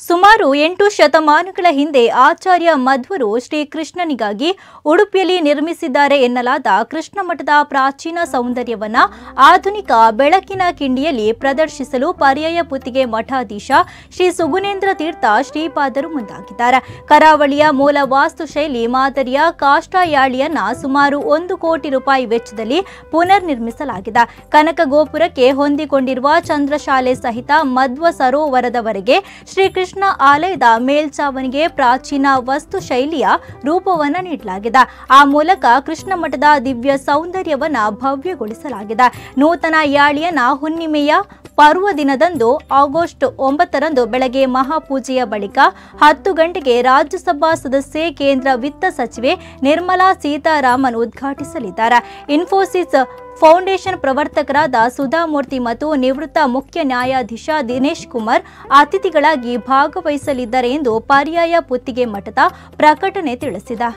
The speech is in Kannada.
ಸುಮಾರು 8 ಶತಮಾನಗಳ ಹಿಂದೆ ಆಚಾರ್ಯ ಮಧ್ವರು ಶ್ರೀಕೃಷ್ಣನಿಗಾಗಿ ಉಡುಪಿಯಲ್ಲಿ ನಿರ್ಮಿಸಿದ್ದಾರೆ ಎನ್ನಲಾದ ಕೃಷ್ಣ ಮಠದ ಪ್ರಾಚೀನ ಸೌಂದರ್ಯವನ್ನು ಆಧುನಿಕ ಬೆಳಕಿನ ಕಿಂಡಿಯಲ್ಲಿ ಪ್ರದರ್ಶಿಸಲು ಪರ್ಯಾಯ ಪುತ್ತಿಗೆ ಮಠಾಧೀಶ ಶ್ರೀ ಸುಗುಣೇಂದ್ರ ತೀರ್ಥ ಶ್ರೀಪಾದರು ಮುಂದಾಗಿದ್ದಾರೆ. ಕರಾವಳಿಯ ಮೂಲ ವಾಸ್ತುಶೈಲಿ ಮಾದರಿಯ ಕಾಷ್ಠಯಾಳಿಯನ್ನ ಸುಮಾರು 1 ಕೋಟಿ ರೂಪಾಯಿ ವೆಚ್ಚದಲ್ಲಿ ಪುನರ್ ನಿರ್ಮಿಸಲಾಗಿದೆ. ಕನಕ ಗೋಪುರಕ್ಕೆ ಹೊಂದಿಕೊಂಡಿರುವ ಚಂದ್ರಶಾಲೆ ಸಹಿತ ಮಧ್ವ ಸರೋವರದವರೆಗೆ ಶ್ರೀಕೃಷ್ಣ ಆಲಯದ ಮೇಲ್ಚಾವಣಿಗೆ ಪ್ರಾಚೀನ ವಸ್ತು ಶೈಲಿಯ ರೂಪವನ್ನು ನೀಡಲಾಗಿದೆ. ಆ ಮೂಲಕ ಕೃಷ್ಣ ಮಠದ ದಿವ್ಯ ಸೌಂದರ್ಯವನ್ನ ಭವ್ಯಗೊಳಿಸಲಾಗಿದೆ. ನೂತನ ಯಾಳಿಯನ್ನ ಹುಣ್ಣಿಮೆಯ ಪರ್ವ ದಿನದಂದು ಆಗಸ್ಟ್ 9ರಂದು ಬೆಳಗ್ಗೆ ಮಹಾಪೂಜೆಯ ಬಳಿಕ 10 ಗಂಟೆಗೆ ರಾಜ್ಯಸಭಾ ಸದಸ್ಯೆ ಕೇಂದ್ರ ವಿತ್ತ ಸಚಿವೆ ನಿರ್ಮಲಾ ಸೀತಾರಾಮನ್ ಉದ್ಘಾಟಿಸಲಿದ್ದಾರೆ. ಇನ್ಫೋಸಿಸ್ ಫೌಂಡೇಶನ್ ಪ್ರವರ್ತಕರಾದ ಸುಧಾಮೂರ್ತಿ ಮತ್ತು ನಿವೃತ್ತ ಮುಖ್ಯ ನ್ಯಾಯಾಧೀಶ ದಿನೇಶ್ ಕುಮಾರ್ ಅತಿಥಿಗಳಾಗಿ ಭಾಗವಹಿಸಲಿದ್ದಾರೆ ಎಂದು ಪರ್ಯಾಯ ಪುತ್ತಿಗೆ ಮಠದ ಪ್ರಕಟಣೆ ತಿಳಿಸಿದೆ.